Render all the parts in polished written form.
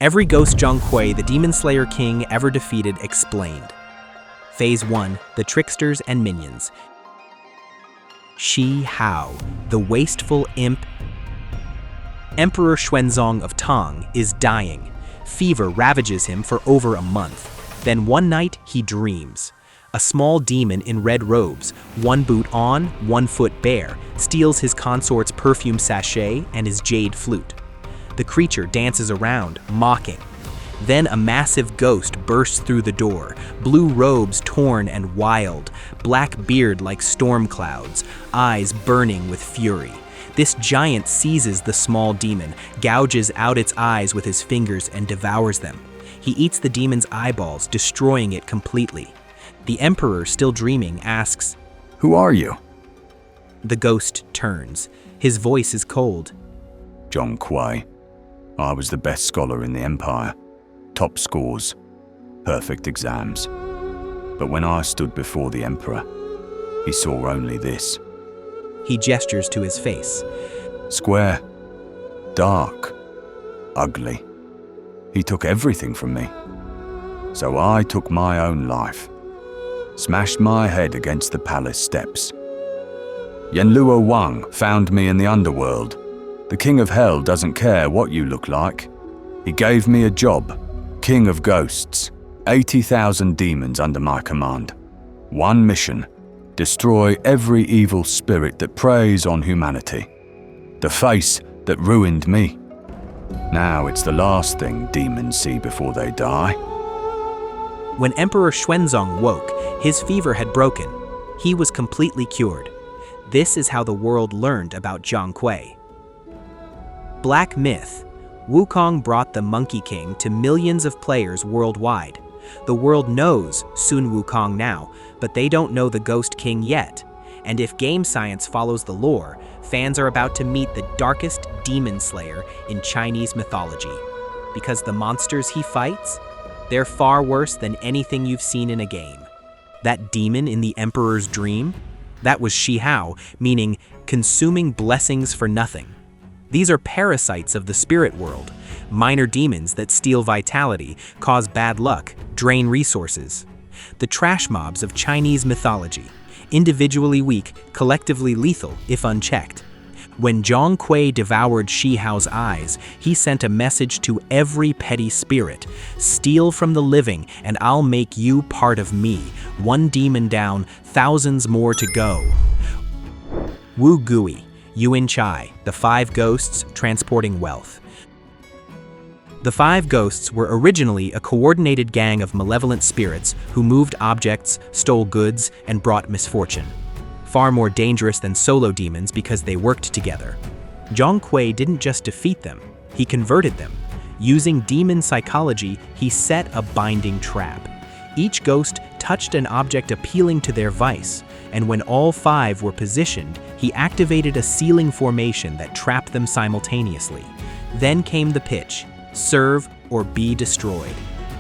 Every ghost Zhong Kui, the Demon Slayer King ever defeated, explained. Phase 1, the tricksters and minions. Shi Hao, the wasteful imp. Emperor Xuanzong of Tang is dying. Fever ravages him for over a month. Then one night he dreams. A small demon in red robes, one boot on, 1 foot bare, steals his consort's perfume sachet and his jade flute. The creature dances around, mocking. Then a massive ghost bursts through the door, blue robes torn and wild, black beard like storm clouds, eyes burning with fury. This giant seizes the small demon, gouges out its eyes with his fingers and devours them. He eats the demon's eyeballs, destroying it completely. The emperor, still dreaming, asks, "Who are you?" The ghost turns. His voice is cold. "Zhong Kui. I was the best scholar in the empire. Top scores, perfect exams. But when I stood before the emperor, he saw only this." He gestures to his face. "Square, dark, ugly. He took everything from me. So I took my own life, smashed my head against the palace steps. Yanluo Wang found me in the Underworld. The king of hell doesn't care what you look like. He gave me a job, king of ghosts, 80,000 demons under my command. One mission, destroy every evil spirit that preys on humanity. The face that ruined me. Now it's the last thing demons see before they die." When Emperor Xuanzong woke, his fever had broken. He was completely cured. This is how the world learned about Zhong Kui. Black myth. Wukong brought the Monkey King to millions of players worldwide. The world knows Sun Wukong now, but they don't know the Ghost King yet. And if game science follows the lore, fans are about to meet the darkest demon slayer in Chinese mythology. Because the monsters he fights, they're far worse than anything you've seen in a game. That demon in the emperor's dream? That was Shi Hao, meaning consuming blessings for nothing. These are parasites of the spirit world, minor demons that steal vitality, cause bad luck, drain resources. The trash mobs of Chinese mythology, individually weak, collectively lethal if unchecked. When Zhong Kui devoured Shi Hao's eyes, he sent a message to every petty spirit: steal from the living and I'll make you part of me. One demon down, thousands more to go. Wu Gui, Yuan Chai, the 5 ghosts transporting wealth. The 5 ghosts were originally a coordinated gang of malevolent spirits who moved objects, stole goods, and brought misfortune. Far more dangerous than solo demons because they worked together. Zhong Kui didn't just defeat them, he converted them. Using demon psychology, he set a binding trap. Each ghost touched an object appealing to their vice, and when all 5 were positioned, he activated a sealing formation that trapped them simultaneously. Then came the pitch: serve or be destroyed.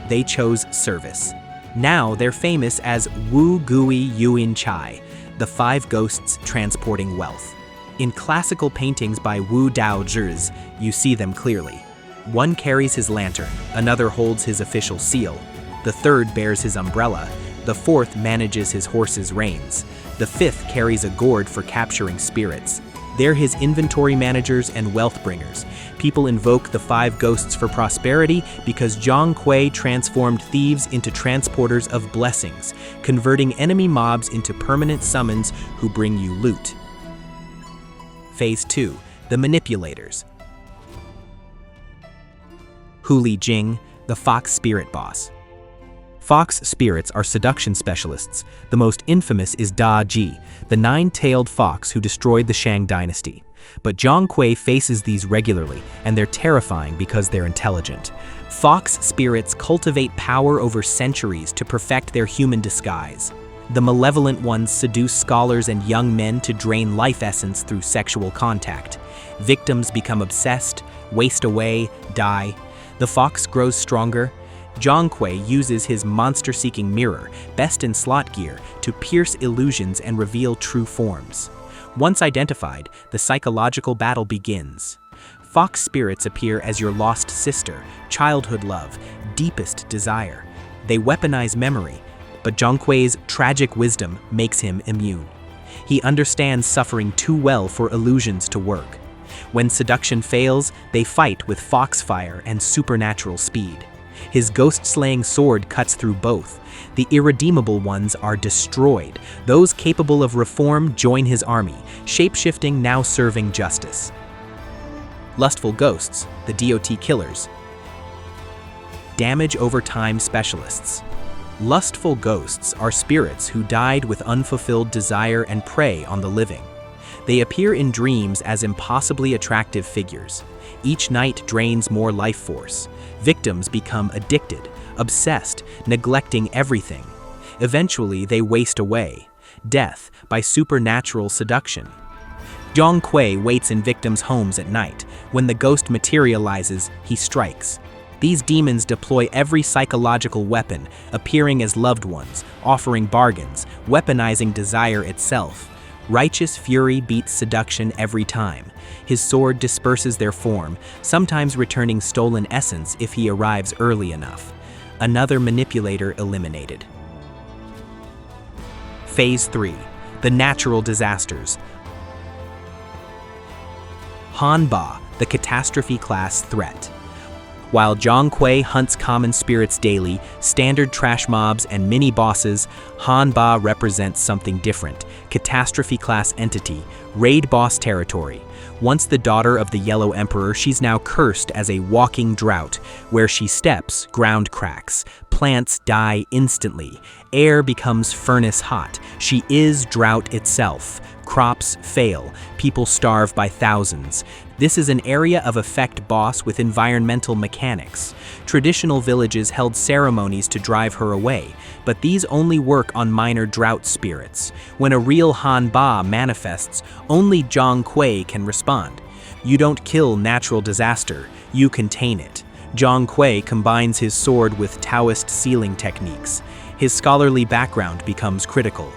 They chose service. Now they're famous as Wu Gui Yuan Chai, the 5 ghosts transporting wealth. In classical paintings by Wu Dao Zhi's, you see them clearly. One carries his lantern, another holds his official seal, the third bears his umbrella, the fourth manages his horse's reins, the fifth carries a gourd for capturing spirits. They're his inventory managers and wealth bringers. People invoke the 5 ghosts for prosperity because Zhong Kui transformed thieves into transporters of blessings, converting enemy mobs into permanent summons who bring you loot. Phase 2, the manipulators. Hu Li Jing, the fox spirit boss. Fox spirits are seduction specialists. The most infamous is Da Ji, the 9-tailed fox who destroyed the Shang dynasty. But Zhong Kui faces these regularly, and they're terrifying because they're intelligent. Fox spirits cultivate power over centuries to perfect their human disguise. The malevolent ones seduce scholars and young men to drain life essence through sexual contact. Victims become obsessed, waste away, die. The fox grows stronger. Zhong Kui uses his monster-seeking mirror, best in slot gear, to pierce illusions and reveal true forms. Once identified, the psychological battle begins. Fox spirits appear as your lost sister, childhood love, deepest desire. They weaponize memory, but Zhong Kui's tragic wisdom makes him immune. He understands suffering too well for illusions to work. When seduction fails, they fight with foxfire and supernatural speed. His ghost-slaying sword cuts through both. The irredeemable ones are destroyed. Those capable of reform join his army, shape-shifting now serving justice. Lustful ghosts, the DOT killers. Damage over time specialists. Lustful ghosts are spirits who died with unfulfilled desire and prey on the living. They appear in dreams as impossibly attractive figures. Each night drains more life force. Victims become addicted, obsessed, neglecting everything. Eventually, they waste away. Death by supernatural seduction. Zhong Kui waits in victims' homes at night. When the ghost materializes, he strikes. These demons deploy every psychological weapon, appearing as loved ones, offering bargains, weaponizing desire itself. Righteous fury beats seduction every time. His sword disperses their form, sometimes returning stolen essence if he arrives early enough. Another manipulator eliminated. Phase 3. The natural disasters. Hanba, the catastrophe-class threat. While Zhong Kui hunts common spirits daily, standard trash mobs, and mini-bosses, Hanba represents something different. Catastrophe-class entity, raid boss territory. Once the daughter of the Yellow Emperor, she's now cursed as a walking drought. Where she steps, ground cracks. Plants die instantly. Air becomes furnace hot. She is drought itself. Crops fail. People starve by thousands. This is an area of effect boss with environmental mechanics. Traditional villages held ceremonies to drive her away, but these only work on minor drought spirits. When a real Hanba manifests, only Zhong Kui can respond. You don't kill natural disaster, you contain it. Zhong Kui combines his sword with Taoist sealing techniques. His scholarly background becomes critical.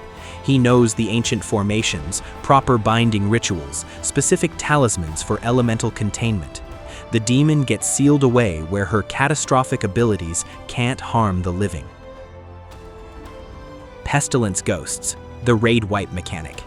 He knows the ancient formations, proper binding rituals, specific talismans for elemental containment. The demon gets sealed away where her catastrophic abilities can't harm the living. Pestilence ghosts, the raid wipe mechanic.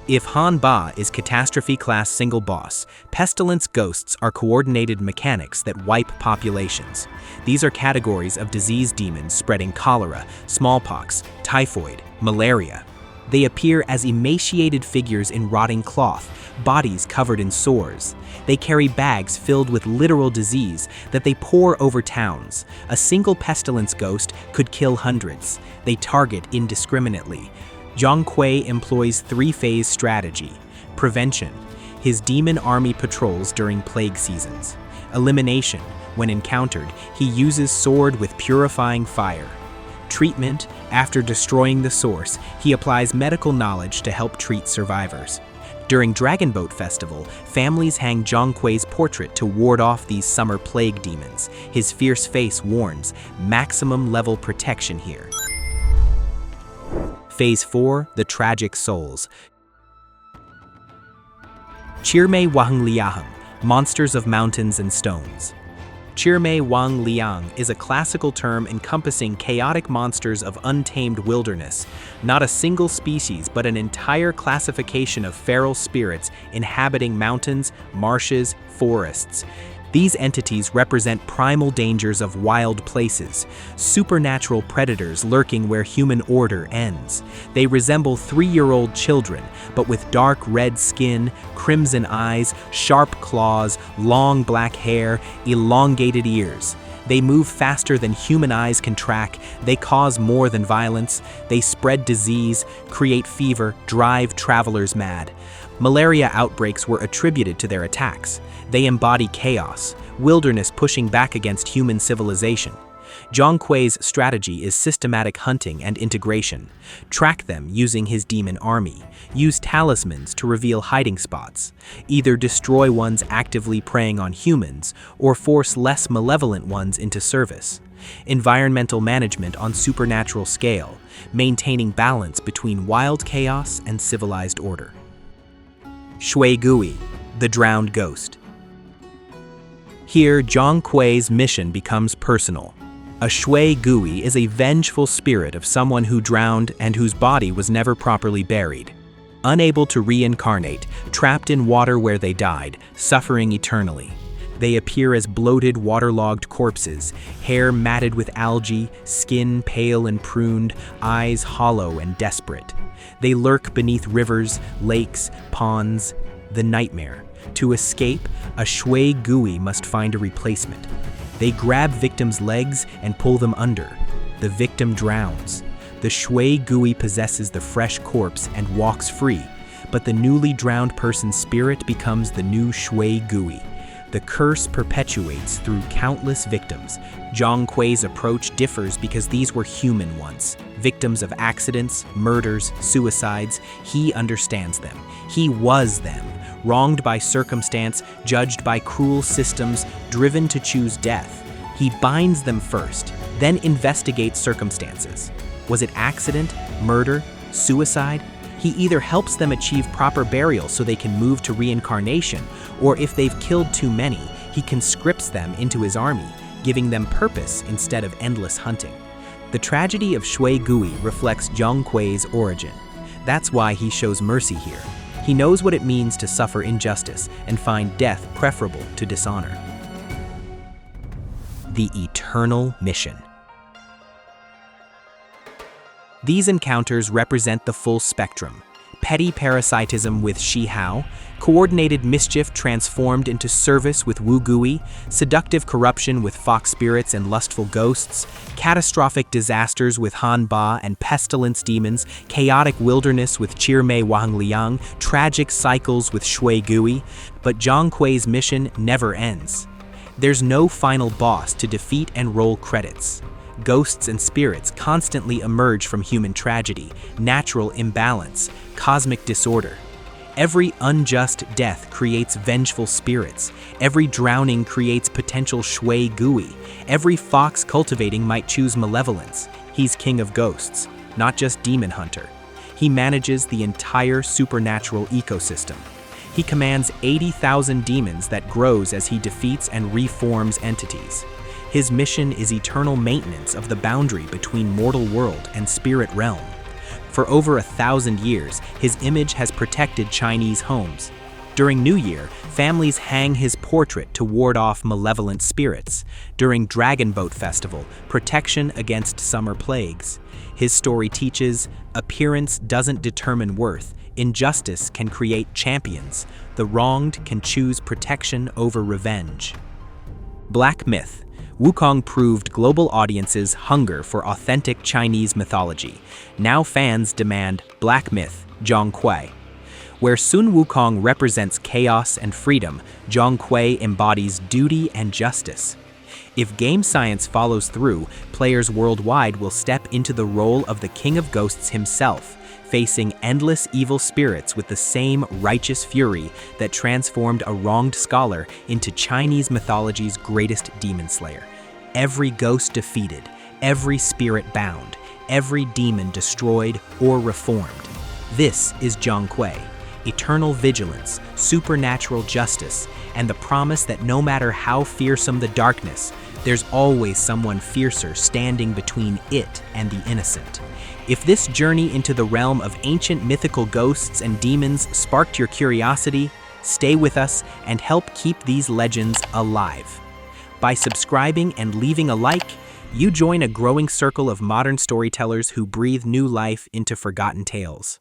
If Hanba is catastrophe-class single boss, pestilence ghosts are coordinated mechanics that wipe populations. These are categories of disease demons spreading cholera, smallpox, typhoid, malaria. They appear as emaciated figures in rotting cloth, bodies covered in sores. They carry bags filled with literal disease that they pour over towns. A single pestilence ghost could kill hundreds. They target indiscriminately. Zhong Kui employs three-phase strategy. Prevention. His demon army patrols during plague seasons. Elimination. When encountered, he uses sword with purifying fire. Treatment. After destroying the source, he applies medical knowledge to help treat survivors. During Dragon Boat Festival, families hang Zhong Kui's portrait to ward off these summer plague demons. His fierce face warns, maximum level protection here. Phase 4, the tragic souls. Chirmei Wang Liang, monsters of mountains and stones. Chirmei Wang Liang is a classical term encompassing chaotic monsters of untamed wilderness, not a single species but an entire classification of feral spirits inhabiting mountains, marshes, forests. These entities represent primal dangers of wild places, supernatural predators lurking where human order ends. They resemble 3-year-old children, but with dark red skin, crimson eyes, sharp claws, long black hair, elongated ears. They move faster than human eyes can track, they cause more than violence, they spread disease, create fever, drive travelers mad. Malaria outbreaks were attributed to their attacks. They embody chaos, wilderness pushing back against human civilization. Zhong Kui's strategy is systematic hunting and integration. Track them using his demon army. Use talismans to reveal hiding spots. Either destroy ones actively preying on humans, or force less malevolent ones into service. Environmental management on supernatural scale, maintaining balance between wild chaos and civilized order. Shui Gui, The Drowned Ghost. Here, Zhong Kui's mission becomes personal. A shui gui is a vengeful spirit of someone who drowned and whose body was never properly buried. Unable to reincarnate, trapped in water where they died, suffering eternally. They appear as bloated, waterlogged corpses, hair matted with algae, skin pale and pruned, eyes hollow and desperate. They lurk beneath rivers, lakes, ponds. The nightmare. To escape, a shui gui must find a replacement. They grab victims' legs and pull them under. The victim drowns. The shui gui possesses the fresh corpse and walks free, but the newly drowned person's spirit becomes the new shui gui. The curse perpetuates through countless victims. Zhong Kui's approach differs because these were human once, victims of accidents, murders, suicides. He understands them. He was them, wronged by circumstance, judged by cruel systems, driven to choose death. He binds them first, then investigates circumstances. Was it accident, murder, suicide? He either helps them achieve proper burial so they can move to reincarnation, or if they've killed too many, he conscripts them into his army, giving them purpose instead of endless hunting. The tragedy of shui gui reflects Zhong Kui's origin. That's why he shows mercy here. He knows what it means to suffer injustice and find death preferable to dishonor. The Eternal Mission. These encounters represent the full spectrum. Petty parasitism with Shi Hao, coordinated mischief transformed into service with Wu Gui, seductive corruption with fox spirits and lustful ghosts, catastrophic disasters with Han Ba and pestilence demons, chaotic wilderness with Qirmei Wahangliang, tragic cycles with Shui Gui. But Zhong Kui's mission never ends. There's no final boss to defeat and roll credits. Ghosts and spirits constantly emerge from human tragedy, natural imbalance, cosmic disorder. Every unjust death creates vengeful spirits. Every drowning creates potential shui gui. Every fox cultivating might choose malevolence. He's king of ghosts, not just demon hunter. He manages the entire supernatural ecosystem. He commands 80,000 demons that grows as he defeats and reforms entities. His mission is eternal maintenance of the boundary between mortal world and spirit realm. For over 1,000 years, his image has protected Chinese homes. During New Year, families hang his portrait to ward off malevolent spirits. During Dragon Boat Festival, protection against summer plagues. His story teaches, appearance doesn't determine worth. Injustice can create champions. The wronged can choose protection over revenge. Black Myth. Wukong proved global audiences' hunger for authentic Chinese mythology. Now fans demand Black Myth, Zhong Kui. Where Sun Wukong represents chaos and freedom, Zhong Kui embodies duty and justice. If game science follows through, players worldwide will step into the role of the King of Ghosts himself, facing endless evil spirits with the same righteous fury that transformed a wronged scholar into Chinese mythology's greatest demon slayer. Every ghost defeated, every spirit bound, every demon destroyed or reformed. This is Zhong Kui, eternal vigilance, supernatural justice, and the promise that no matter how fearsome the darkness, there's always someone fiercer standing between it and the innocent. If this journey into the realm of ancient mythical ghosts and demons sparked your curiosity, stay with us and help keep these legends alive. By subscribing and leaving a like, you join a growing circle of modern storytellers who breathe new life into forgotten tales.